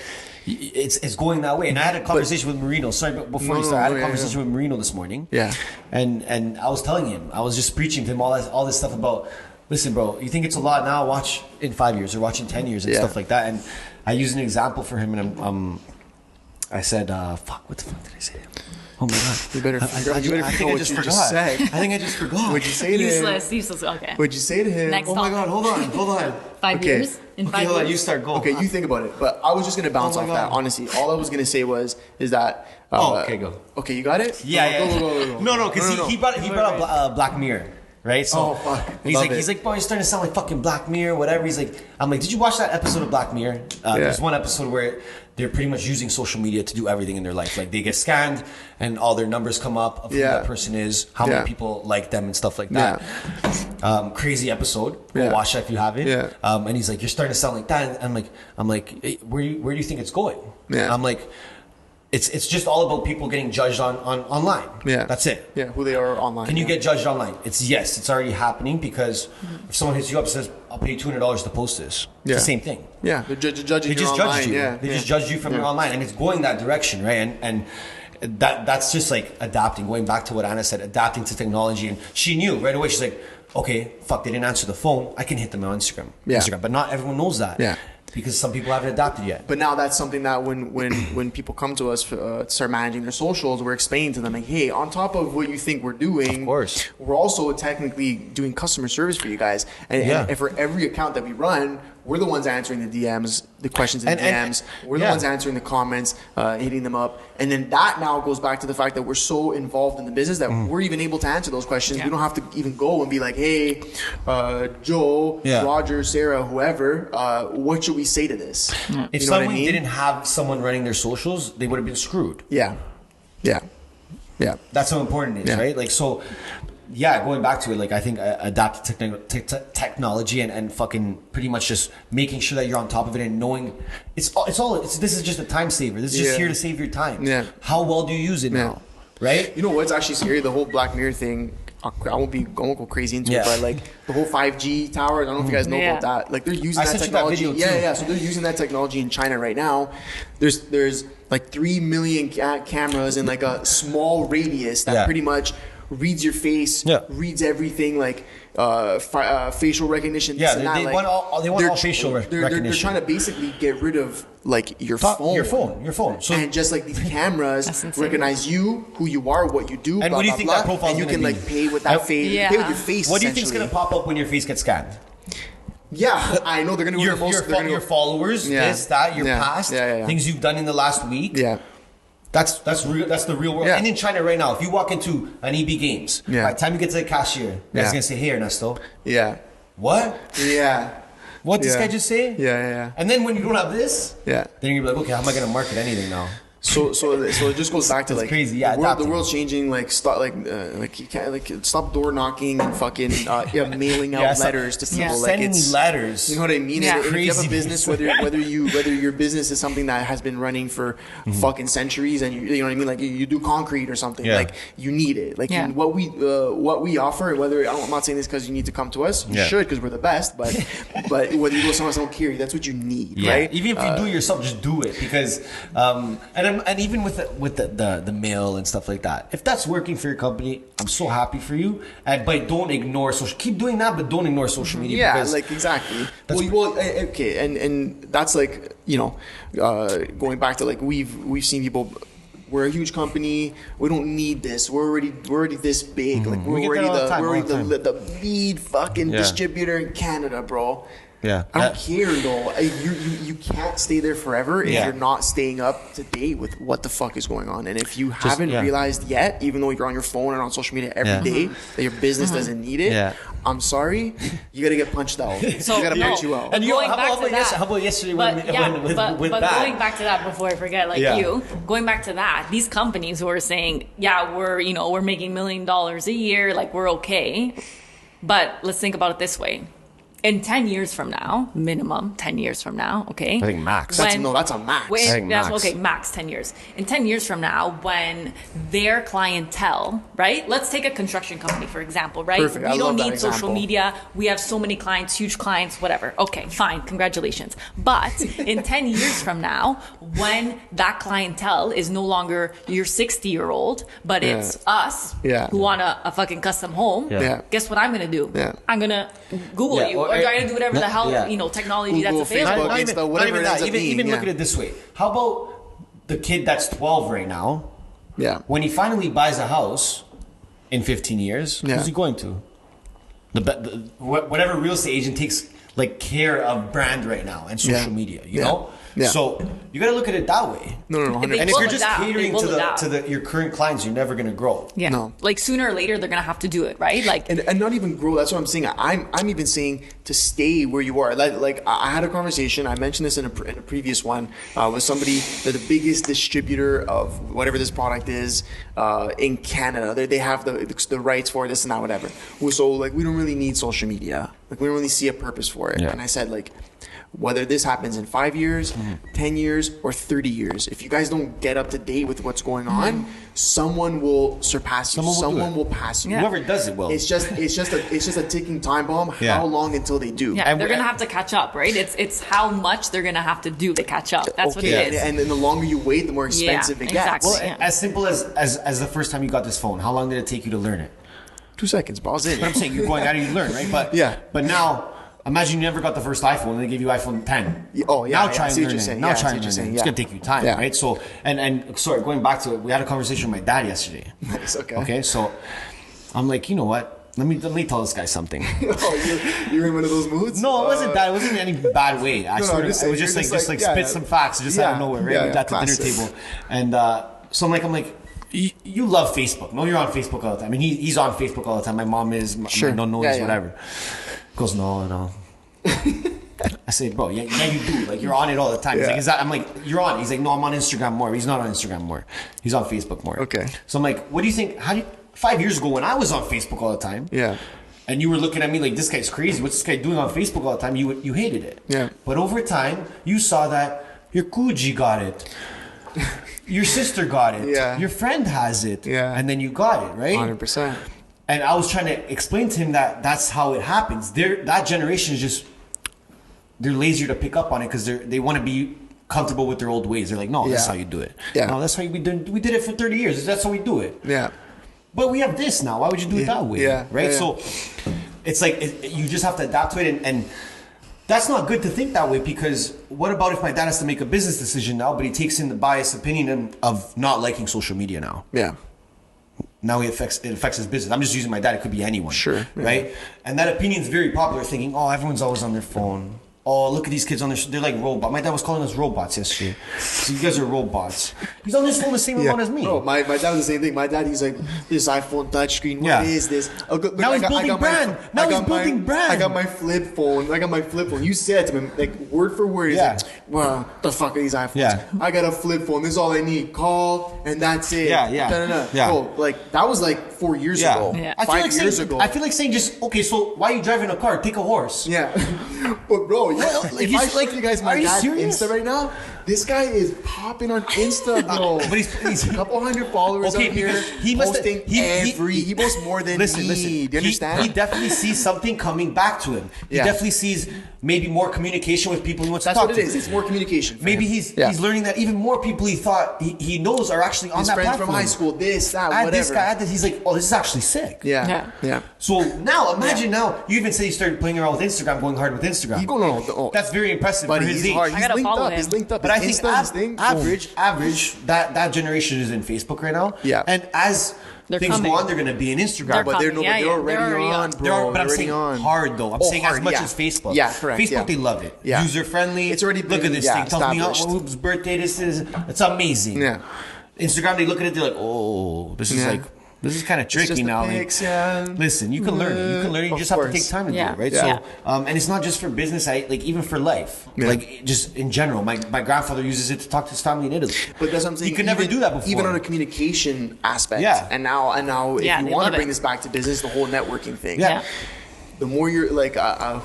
It's going that way. And I had a conversation with Marino. Sorry, but before you start, I had a conversation with Marino this morning. And I was telling him, I was just preaching to him all this stuff about, listen, bro, you think it's a lot now? Watch in 5 years or watch in 10 years and stuff like that. And I used an example for him, and I said, what the fuck did I say to him? Oh my god! You better figure out what you just said. I think I just forgot. What'd you say to him? Useless. Okay. What'd you say to him? Next oh my god! Hold on. 5 years. In 5 years. Hold on. You start. Go. Okay, you think about it. But I was just gonna bounce off that. Honestly, all I was gonna say is that. Okay, go. Okay, you got it? Yeah. Go. No, because he brought up Black Mirror. Right, so he's like, bro, you're starting to sound like fucking Black Mirror, whatever. I'm like, did you watch that episode of Black Mirror? There's one episode where they're pretty much using social media to do everything in their life. Like they get scanned and all their numbers come up of who that person is, how many people like them and stuff like that. Crazy episode. Go watch that if you haven't. And he's like, you're starting to sound like that. And I'm like, hey, where do you think it's going? I'm like, It's just all about people getting judged on online. That's it. Who they are online. Can you get judged online? It's already happening because if someone hits you up and says, I'll pay you $200 to post this. It's the same thing. They're judging you. They just judged you from your online, and it's going that direction, right? And that's just like adapting, going back to what Anna said, adapting to technology. And she knew right away. She's like, okay, fuck, they didn't answer the phone. I can hit them on Instagram. But not everyone knows that. Yeah. Because some people haven't adapted yet. But now that's something that when people come to us to start managing their socials, we're explaining to them like, hey, on top of what you think we're doing, of course, we're also technically doing customer service for you guys. And for every account that we run, we're the ones answering the DMs, the questions in the DMs. We're the ones answering the comments, hitting them up. And then that now goes back to the fact that we're so involved in the business that we're even able to answer those questions. We don't have to even go and be like, hey, Joe, Roger, Sarah, whoever, what should we say to this? If someone didn't have someone running their socials, they would have been screwed. Yeah. That's how important it is, right? Like, so... Yeah, going back to it, like I think adaptive technology and fucking pretty much just making sure that you're on top of it and knowing this is just a time saver. This is just here to save your time. Yeah. How well do you use it now? Right? You know what's actually scary? The whole Black Mirror thing. I won't go crazy into it, but like the whole 5G towers. I don't know if you guys know about that. Like they're using that technology. So they're using that technology in China right now. There's like 3 million cameras in like a small radius that pretty much reads your face, reads everything, like facial recognition. Yeah, they want all facial recognition. They're trying to basically get rid of like your phone. So, and just like these cameras recognize you, who you are, what you do, and what do you think that profile? And you can like pay with that face, pay with your face. What do you think is going to pop up when your face gets scanned? Yeah, I know they're going to go your followers, this, that, your past, things you've done in the last week. Yeah. That's real. That's the real world. And in China right now, if you walk into an EB Games, by the time you get to the cashier, guy's gonna say, "Hey, Ernesto." Yeah. What? Yeah. What this guy just say? Yeah. And then when you don't have this, then you're gonna be like, okay, how am I gonna market anything now? So it just goes back to like crazy. The world's changing. Like stop you can't stop door knocking and fucking mailing out letters to people. Like sending me letters. You know what I mean? And if you have a business, whether your business is something that has been running for fucking centuries, and you know what I mean, like you do concrete or something, like you need it. Like what we offer, whether I'm not saying this because you need to come to us, you should because we're the best, but whether you go somewhere else, I don't care. That's what you need, right? Even if you do it yourself, just do it because and even with the mail and stuff like that, if that's working for your company, I'm so happy for you. But don't ignore social. Keep doing that, but don't ignore social media. Yeah, like exactly. Okay, and that's like going back to like we've seen people. We're a huge company. We don't need this. We're already this big. Like we're already the lead fucking distributor in Canada, bro. Yeah, I don't care though. You can't stay there forever if you're not staying up to date with what the fuck is going on. And if you haven't realized yet, even though you're on your phone and on social media every day, that your business doesn't need it, I'm sorry, you gotta get punched out. So, you gotta punch you out. And how about yesterday with that? Going back to that before I forget, going back to that, these companies who are saying, we're making $1 million a year, like we're okay. But let's think about it this way. In 10 years from now, minimum 10 years from now, okay? I think max. That's a max. Okay, max 10 years. In 10 years from now, when their clientele, right? Let's take a construction company, for example, right? Perfect. We don't need social media. We have so many clients, huge clients, whatever. Okay, fine. Congratulations. But in 10 years from now, when that clientele is no longer your 60-year-old, but it's us who want a fucking custom home, guess what I'm going to do? I'm going to Google you. Or try to do whatever the hell, technology Google, that's available. Even look at it this way. How about the kid that's 12 right now? Yeah. When he finally buys a house in 15 years, who's he going to? Whatever real estate agent takes like care of brand right now and social media, you know? Yeah. So you got to look at it that way. No. And if you're just catering to your current clients, you're never going to grow. Yeah. No. Like sooner or later, they're going to have to do it, right? Like and not even grow. That's what I'm saying. I'm even saying to stay where you are. Like I had a conversation. I mentioned this in a previous one with somebody. They're the biggest distributor of whatever this product is in Canada. They have the rights for this and that, whatever. So like we don't really need social media. Like we don't really see a purpose for it. Yeah. And I said like, whether this happens in 5 years, 10 years, or 30 years, if you guys don't get up to date with what's going on, someone will surpass you. Someone will pass you. Whoever does it will. It's just a ticking time bomb. How long until they do? Yeah, they're gonna have to catch up, right? It's how much they're gonna have to do to catch up. That's what it is. And then the longer you wait, the more expensive it gets. Exactly. Well, as simple as the first time you got this phone, how long did it take you to learn it? 2 seconds, balls in. But I'm saying you're going out and you learn, right? But but now imagine you never got the first iPhone and they gave you iPhone 10. Now try and learn it. Now try and learn it. It's gonna take you time, right? So and sorry, going back to it, we had a conversation with my dad yesterday. Nice, okay. Okay, so I'm like, you know what? Let me tell this guy something. You're in one of those moods? No, it wasn't that. It wasn't in any bad way. I swear, it was just like spit some facts just out of nowhere, right? At the dinner table, and so I'm like. You love Facebook. No, you're on Facebook all the time. I mean, he's on Facebook all the time. My mom is. My non knows whatever. Goes no. I say, bro, yeah, you do. Like you're on it all the time. He's like, is that? I'm like, you're on. He's like, no, I'm on Instagram more. He's not on Instagram more. He's on Facebook more. Okay. So I'm like, what do you think? 5 years ago when I was on Facebook all the time? Yeah. And you were looking at me like, this guy's crazy. What's this guy doing on Facebook all the time? You hated it. Yeah. But over time, you saw that your Kuji got it. Your sister got it. Yeah. Your friend has it. Yeah. And then you got it, right? 100%. And I was trying to explain to him that that's how it happens. That generation is just, they're lazier to pick up on it because they want to be comfortable with their old ways. They're like, no, that's how you do it. Yeah. No, that's how we did it for 30 years. That's how we do it. Yeah. But we have this now. Why would you do it that way? Yeah. Right? Yeah. So it's like, you just have to adapt to it. And that's not good to think that way, because what about if my dad has to make a business decision now, but he takes in the biased opinion of not liking social media now? Yeah. Now it affects his business. I'm just using my dad. It could be anyone. Sure. Yeah. Right? And that opinion is very popular, thinking, oh, everyone's always on their phone. Oh, look at these kids on their... They're like robots. My dad was calling us robots yesterday. So you guys are robots. He's on his phone the same amount as me. Bro, my dad was the same thing. My dad, he's like, this iPhone touchscreen, what is this? Oh, look, now he's building brand. I got my flip phone. You said to him, like, word for word. He's like, well, the fuck are these iPhones? Yeah. I got a flip phone. This is all I need. Call, and that's it. Yeah. Bro, like, that was like 4 years ago. Yeah. 5 years ago. I feel like saying just, okay, so why are you driving a car? Take a horse. Yeah. But bro, if I show you guys my dad's Insta right now, this guy is popping on Insta, bro. But he's a couple hundred followers out here. He posting he posts more than listen. Do you understand? He definitely sees something coming back to him. He definitely sees maybe more communication with people he wants to talk to. That's what it is. It's more communication. Maybe he's learning that even more people he thought he knows are actually on his that friends platform. from high school, this, that, add whatever. This guy, add this. He's like, oh, this is actually sick. Yeah. So now, imagine now, you even say you started playing around with Instagram, going hard with Instagram. That's very impressive for his age. He's linked up. He's linked up. But I think average, that generation is in Facebook right now. Yeah. And as things go on, they're going to be in Instagram. But they're already on, bro. But I'm saying hard, though. I'm saying as much as Facebook. Yeah, correct. Facebook, they love it. Yeah. User-friendly. It's already look at this thing. Tells me established. whose birthday this is. It's amazing. Yeah. Instagram, they look at it, they're like, oh, this is like... This is kind of tricky now. Listen, you can learn it. You can learn it. You just have to take time to do it, right? Yeah. So, and it's not just for business. Like even for life, like just in general. My grandfather uses it to talk to his family in Italy. But that's what I'm saying. You could never do that before, even on a communication aspect. Yeah. And now, if you want to bring this back to business, the whole networking thing. Yeah. The more you're like, I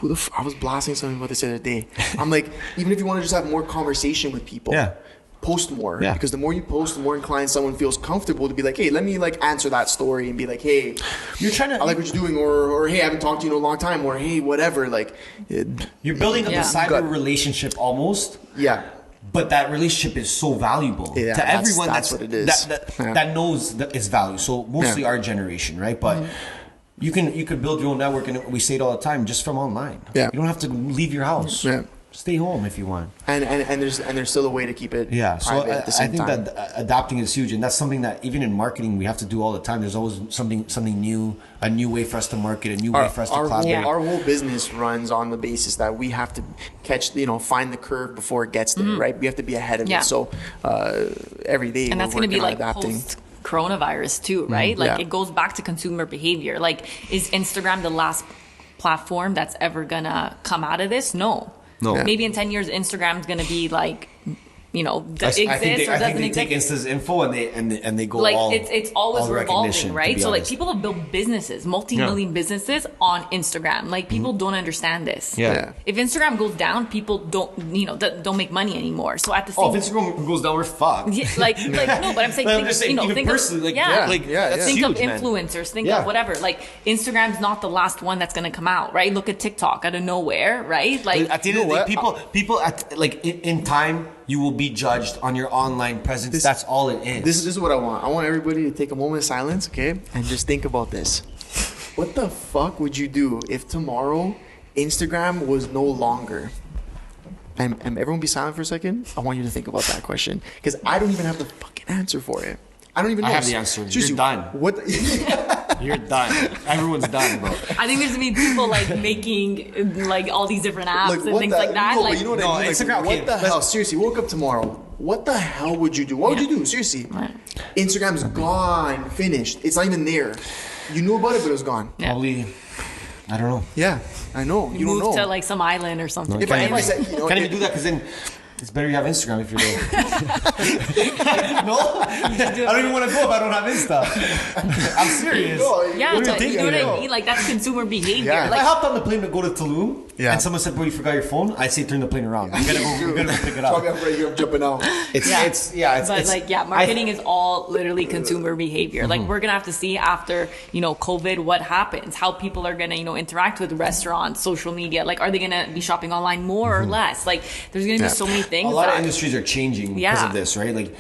was blasting something about this the other day. I'm like, even if you want to just have more conversation with people. Yeah. Post more, because the more you post, the more inclined someone feels comfortable to be like, hey, let me like answer that story and be like, hey, I like what you're doing, or hey, I haven't talked to you in a long time, or hey, whatever. Like, you're building up a cyber relationship almost. Yeah. But that relationship is so valuable to everyone. That's what it is. That knows its value. So mostly our generation, right? But. You could build your own network, and we say it all the time, just from online. Yeah. You don't have to leave your house. Yeah. Stay home if you want. And there's still a way to keep it private so at the same I think that adapting is huge, and that's something that even in marketing we have to do all the time. There's always something new, a new way for us to market, a new way for us to collaborate. Our whole business runs on the basis that we have to find the curve before it gets there, right? We have to be ahead of it. So every day, and that's going to be like adapting. Coronavirus too, right? Like it goes back to consumer behavior. Like, is Instagram the last platform that's ever gonna come out of this? No. Maybe in 10 years Instagram's gonna be like, exists or doesn't exist. I think they exist. take Insta's info and they go Like all, it's always all revolving, right? So like honest. people have built businesses, multi-million businesses on Instagram. Like people don't understand this. Yeah. If Instagram goes down, people don't make money anymore. So at the same if Instagram goes down, we're fucked. yeah, like no, but I'm saying, I'm just saying, even think personally, of, that's think huge, of man. influencers, think of whatever. Like Instagram's not the last one that's gonna come out, right? Look at TikTok out of nowhere, right? Like At the end of the day, people in time, you will be judged on your online presence. That's all it is. This is what I want. I want everybody to take a moment of silence, okay, and just think about this. What the fuck would you do if tomorrow Instagram was no longer? And everyone be silent for a second. I want you to think about that question because I don't even have the fucking answer for it. I don't even know. I have the answer. Seriously, You're done. What? You're done. Everyone's done, bro. I think there's gonna be people like making like all these different apps Like, and what things the- like that. no, like but you know what No, I mean? Like, Instagram, okay, what the hell? Seriously, woke up tomorrow. What the hell would you do? What would you do? Seriously. Instagram's gone, finished. It's not even there. You knew about it, but it was gone. Yeah. Probably, I don't know. Yeah, I know. You don't move know. to like some island or something. if I said, you know, Can't even do that because then it's better you have Instagram if you're there. No? I don't even want to go if I don't have Insta. I'm serious. Yeah, What do but you know what think? I mean? Like that's consumer behavior. Yeah. If I Like hopped on the plane to go to Tulum, Yeah. and someone said, "Bro, you forgot your phone," I'd say, "Turn the plane around. You gotta go pick it up." Probably after you're jumping out. Marketing is all literally consumer behavior. Mm-hmm. Like we're gonna have to see after COVID what happens, how people are gonna interact with restaurants, social media. Like are they gonna be shopping online more or less? Like there's gonna be so many things. Mm-hmm. A lot of that- industries are changing because of this, right? Like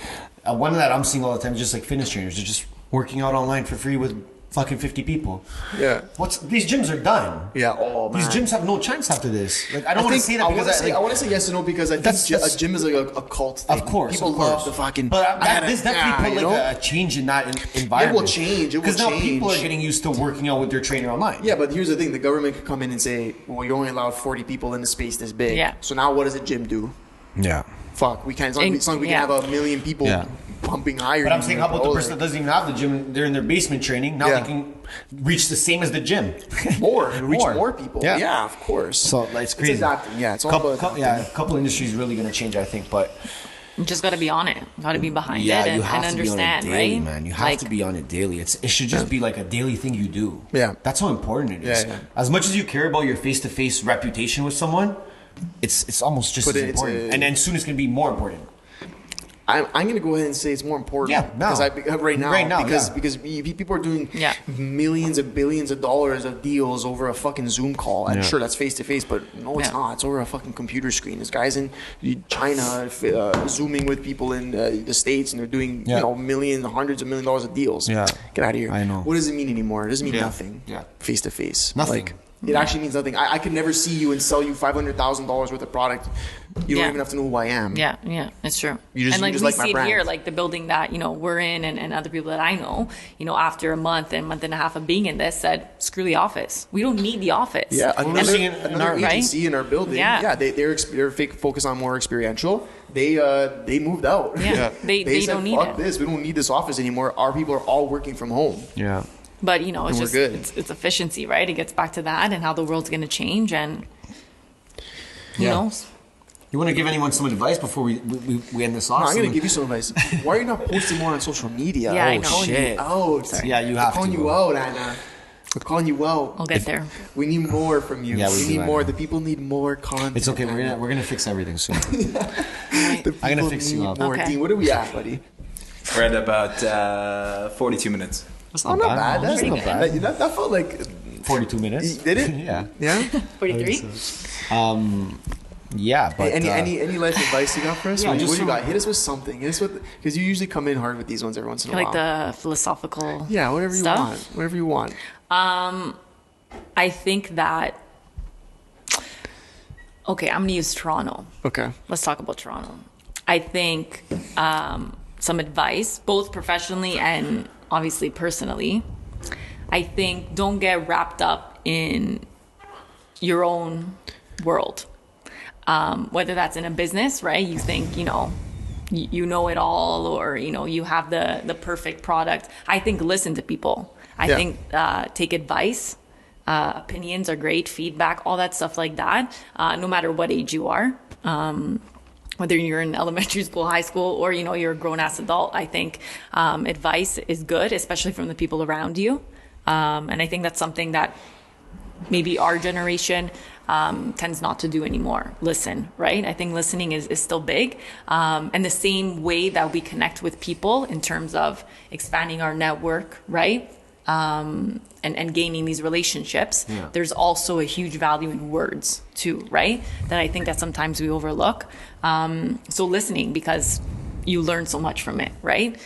one that I'm seeing all the time is just like fitness trainers. They're just working out online for free with fucking 50 people. Yeah. These gyms are done. Yeah. Oh man. These gyms have no chance after this. Like I don't want to say that because I want to say yes and no because I think a gym is like a cult thing. of course, people of course. love the fucking. But this definitely put like a change in that environment. It will change. It will because now people are change. getting used to working out with their trainer online. Yeah, but here's the thing: the government could come in and say, "Well, you're only allowed 40 people in a space this big." Yeah. So now, what does a gym do? Yeah. Fuck, we can't. It's not like we can have a million people pumping higher. But I'm saying, how about the person that doesn't even have the gym? They're in their basement training. Now Yeah. they can reach the same as the gym. reach more people. Yeah. Yeah, of course. So it's crazy. It's adapting. Yeah, it's all about adapting. a couple industries really going to change, I think. But you just gotta be on it. Gotta be behind yeah, it you and have to understand, be on it daily, right? man. You have to be on it daily. It should just be like a daily thing you do. Yeah. That's how important it is. Yeah. As much as you care about your face-to-face reputation with someone, it's almost just But as it's important. a- And then soon it's going to be more important. I'm going to go ahead and say it's more important. Yeah, now. Right now, because yeah. people are doing Yeah. millions and billions of dollars of deals over a fucking Zoom call. I'm Yeah. sure that's face to face, but no, it's Yeah. not. It's over a fucking computer screen. There's guys in China zooming with people in the States, and they're doing hundreds of million dollars of deals. Yeah. Get out of here. I know. What does it mean anymore? It doesn't mean Yeah. nothing. Yeah. Face to face. Nothing. Like, it actually means nothing. I could never see you and sell you $500,000 worth of product. You don't Yeah. even have to know who I am. Yeah, it's true. You and like just we like my see it brand. here, like the building that we're in, and other people that I know, after a month and a half of being in this, said, "Screw the office. We don't need the office." Yeah, we're seeing it in another our- agency in our building. Yeah. They're focused on more experiential. They moved out. Yeah. They said, don't need fuck it. this. We don't need this office anymore. Our people are all working from home. Yeah. But it's we're just good. it's efficiency, right? It gets back to that and how the world's going to change, and who Yeah. knows? You want to give anyone some advice before we end this off? No, I'm gonna give you some advice. Why are you not posting more on social media? Yeah, I I'm know. calling Shit. you out. Yeah, you have I'm calling to, you bro. out, Anna. I'm calling you out. I'll get there. We need more from you. Yeah, we we do, need more. Anna. The people need more content. It's okay. Anna. We're gonna fix everything soon. The I'm gonna people fix you need up. More. Okay. Dean, what are we at, buddy? We're at about 42 minutes. That's Oh, not bad. That's Pretty not good. bad. That felt like 42 minutes. Did it? Yeah. Yeah. 43. Yeah, but Any life advice you got for us? Yeah, what just do you some- got? Hit us with something. Hit us with because you usually come in hard with these ones every once in a Like while. the philosophical. Yeah, whatever you stuff. want. Whatever you want. I think that. Okay, I'm gonna use Toronto. Okay. Let's talk about Toronto. I think some advice, both professionally and obviously personally. I think don't get wrapped up in your own world. Whether that's in a business, right? You think, you know it all, or, you have the perfect product. I think listen to people. I think take advice. Opinions are great, feedback, all that stuff like that, no matter what age you are. whether you're in elementary school, high school, or, you know, you're a grown ass adult, I think advice is good, especially from the people around you. And I think that's something that maybe our generation tends not to do anymore. Listen, right? I think listening is still big. And the same way that we connect with people in terms of expanding our network, right? And gaining these relationships, there's also a huge value in words too, right? That I think that sometimes we overlook. So listening, because you learn so much from it, right?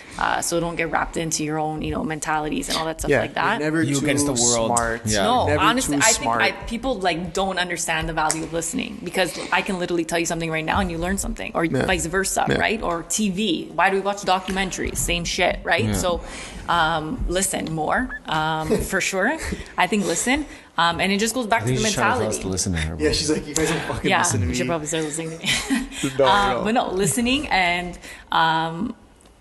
So don't get wrapped into your own, you know, mentalities and all that stuff like that. Never you too against the world. Smart. Yeah. No, never honestly, too I smart. think people like don't understand the value of listening, because I can literally tell you something right now and you learn something, or vice versa, right? Or TV. Why do we watch documentaries? Same shit, right? Yeah. So listen more, for sure. I think listen. And it just goes back to the mentality. To listen to her, Yeah, she's like, you guys don't fucking listen to me. You should probably start listening to me. No. But no, listening and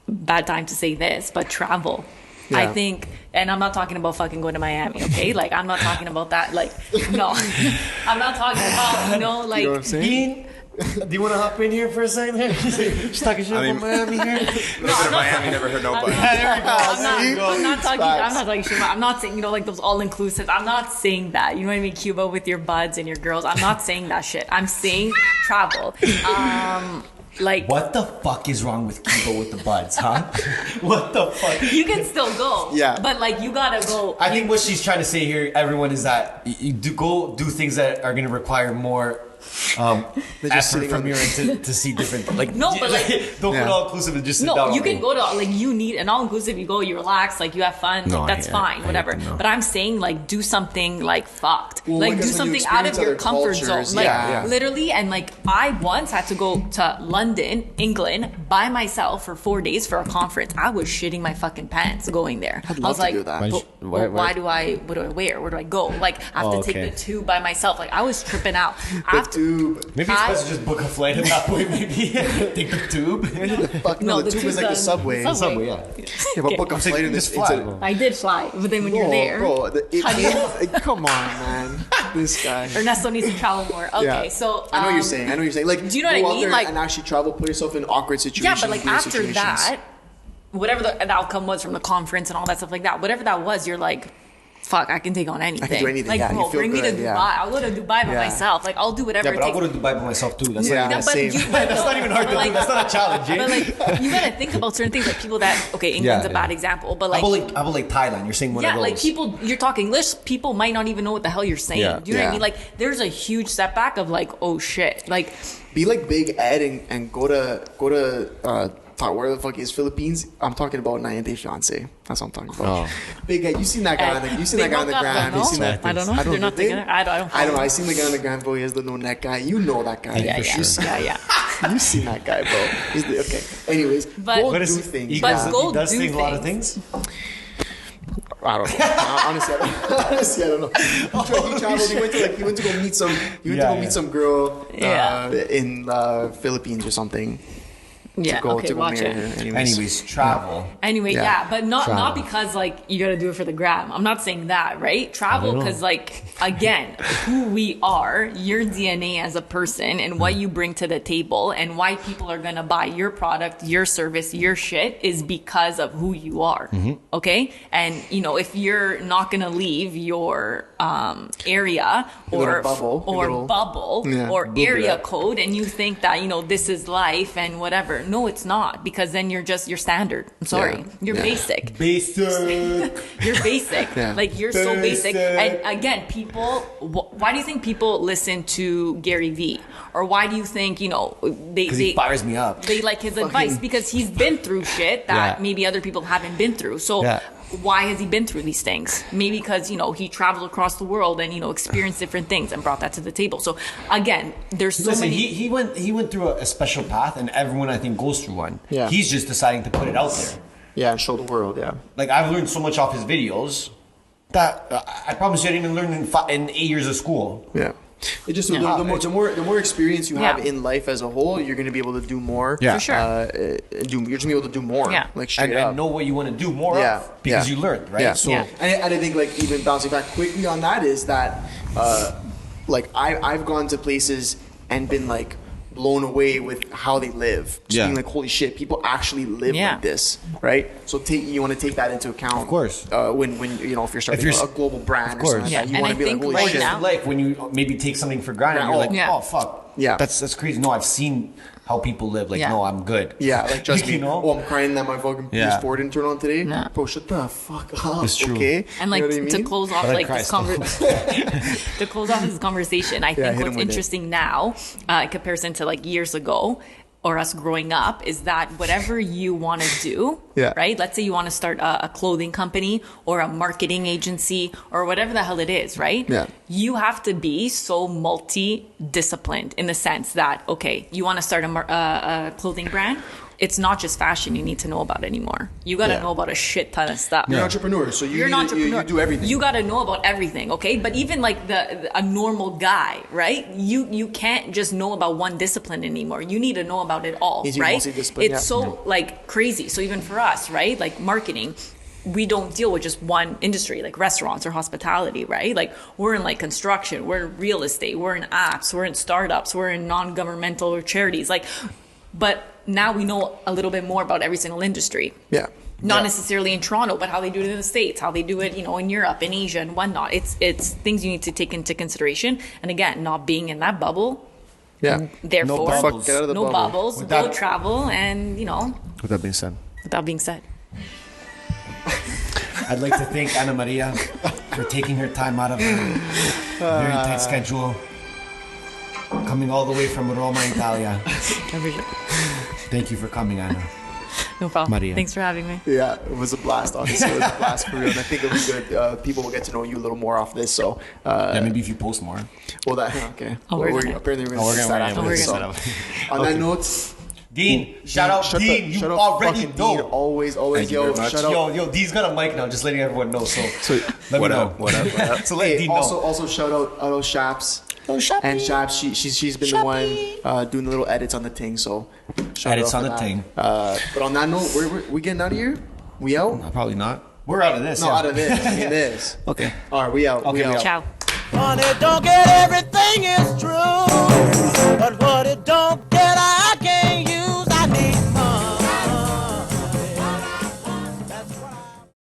bad time to say this, but travel. Yeah. I think, and I'm not talking about fucking going to Miami, okay? Like, I'm not talking about that. Like, no, I'm not talking about, you know, like, You know what I'm saying? Do you want to hop in here for a second? She's talking shit about Miami here. A little bit of Miami never hurt nobody. I'm not talking shit. I'm not saying, you know, like those all inclusive. I'm not saying that. You know what I mean? Cuba with your buds and your girls. I'm not saying that shit. I'm saying travel. Like, what the fuck is wrong with Cuba with the buds, huh? What the fuck? you can still go. Yeah. But like, you gotta go. I think what she's trying to say here, everyone, is that you do things that are going to require more effort from your end to see different. Like, No, but like, don't go to all inclusive and just sit down. no, you all can day. go to, like, you need an all inclusive. You go, you relax, like, you have fun. No, Like, that's I fine, hate whatever. them, no. But I'm saying, like, do something like fucked. Well, like, do because when you something out of experience your other comfort zone. cultures, Like, yeah. literally. And like, I once had to go to London, England, by myself for 4 days for a conference. I was shitting my fucking pants going there. I'd I love was to like, do that. but what do I wear? Where do I go? Like, I have to take okay. the tube by myself. Like, I was tripping out. Maybe it's best to just book a flight at that point. Maybe take the tube. Fuck no, the tube is like the subway. Subway, yeah. Yeah, but book a flight in this Just fly, into- bro. I did fly, but then when you're there, Bro, how do you- come on, man. This guy. Ernesto needs to travel more. Okay, Yeah. so I know what you're saying. Like, do you know what I go out mean? there Like, and actually travel, put yourself in awkward situations. yeah, but like weird after situations. that, whatever the outcome was from the conference and all that stuff like that, whatever that was, you're like, fuck, I can take on anything. do anything, Like, yeah, you bro, feel bring me to good, Dubai. yeah. I'll go to Dubai by Yeah. myself. Like, I'll do whatever Yeah, it but I'll takes. go to Dubai by myself too. That's Yeah. not even. but same. That's not even hard to do. That's not a challenge. Eh? But like, you gotta think about certain things. Like people that, okay, England's a bad example, but like, How about like Thailand? You're saying one of yeah, those. like people, you're talking English, people might not even know what the hell you're saying. Yeah. Do you know what I Yeah. mean? Like, there's a huge setback of like, oh shit. Like, Be like Big Ed and go to where the fuck is Philippines? I'm talking about 90 Day Fiance. That's what I'm talking about. Oh. Big Ed, you seen that guy? You seen they that guy on the broke up, gram? no? You seen that? I don't know. They're not they- together. I don't I don't know. follow. I seen the guy on the gram, bro. He has the no neck guy. You know that guy. Yeah, for yeah, sure. yeah. You seen that guy, bro? He's the, okay. Anyways, But- go What do is he? things. He But does, go he does do things, a lot of things. things. I don't know. Honestly, I don't know. He traveled. He went to go meet some. He went to go meet some girl in Philippines or something. Yeah, to okay, go watch marry it. her. Anyways, travel. Anyway, Yeah. yeah, but not Travel. because like you gotta do it for the gram. I'm not saying that, right? Travel because like again, who we are, your DNA as a person, and what you bring to the table, and why people are gonna buy your product, your service, your shit is because of who you are. Okay, and you know if you're not gonna leave your area Your or little bubble. Your little- bubble Yeah, or bubble. area code, and you think that you know this is life and whatever. No, it's not, because then you're standard. I'm sorry. Yeah. You're Yeah. basic. Basic. You're basic. Yeah. Like you're so basic. Basic. And again, people, why do you think people listen to Gary Vee? Or why do you think, you know, Because he fires me up. they like his advice? Because he's been through shit that Yeah. maybe other people haven't been through. So Yeah. why has he been through these things? Maybe because, you know, he traveled across the world and, you know, experienced different things and brought that to the table. So again, there's so Listen, many. he went through a special path, and everyone I think goes through one. Yeah. He's just deciding to put it out there. Yeah, and show the world. Yeah. Like I've learned so much off his videos that I promise you I didn't even learn in 8 years of school. Yeah. It just Yeah. the more experience you have Yeah. in life as a whole, you're gonna be able to do more. Yeah. For sure. You're just gonna be able to do more. Yeah. Like straight And up. know what you want to do more Yeah. of because Yeah. you learned, right? Yeah. So Yeah. And I think like even bouncing back quickly on that is that like I've gone to places and been like blown away with how they live. Just being like, holy shit, people actually live like this, right? So you want to take that into account. Of course. When you know, if you're starting a global brand or something like that, you want to be like, holy shit. Now, like when you maybe take something for granted, you're like, oh fuck, that's crazy. No, I've seen how people live. Like, no, I'm good. Yeah, like just you know. Oh, I'm crying that my fucking PS4 didn't turn on today. No. Bro, shut the fuck up. It's true. Okay. And like, you know what I mean? to close off like this to close off this conversation, I think what's interesting now, in comparison to like years ago, or us growing up, is that whatever you want to do, right? Let's say you want to start a clothing company or a marketing agency or whatever the hell it is, right? Yeah. You have to be so multi-disciplined in the sense that, okay, you want to start a clothing brand. It's not just fashion you need to know about anymore. You got to know about a shit ton of stuff. You're an entrepreneur, so you're an entrepreneur. You do everything. You got to know about everything, okay? But even like a normal guy, right? You can't just know about one discipline anymore. You need to know about it all, right? It's so like crazy. So even for us, right? Like marketing, we don't deal with just one industry, like restaurants or hospitality, right? Like we're in like construction, we're in real estate, we're in apps, we're in startups, we're in non-governmental or charities, like. But now we know a little bit more about every single industry. Yeah. Not necessarily in Toronto, but how they do it in the States, how they do it, you know, in Europe, in Asia, and whatnot. It's things you need to take into consideration. And again, not being in that bubble. Yeah. Therefore, no bubbles. Get out of the no bubble. bubbles. Go travel, and you know. With that being said. I'd like to thank Annamaria for taking her time out of her very tight schedule. Coming all the way from Roma, Italia. Thank you for coming, Anna. No problem. Maria. Thanks for having me. Yeah, it was a blast, honestly. It was a blast for real. And I think it'll be good. People will get to know you a little more off this. So, maybe if you post more. Well, okay. Apparently, we're going to set up. On that note, Dean, shout out Dean. You already know. Dean, always, yo, shout out. Yo, Dean's got a mic now, just letting everyone know. So let me know. What up? So let Dean know. Also shout out Shaps. And Shaps, she's been the one doing the little edits on the thing. So edits on the thing. But on that note, we getting out of here? We out? No, probably not. We're out of this. No, out of this. I mean this. Okay. All right, we out. Okay, we out. Ciao. Honey, don't get everything is true.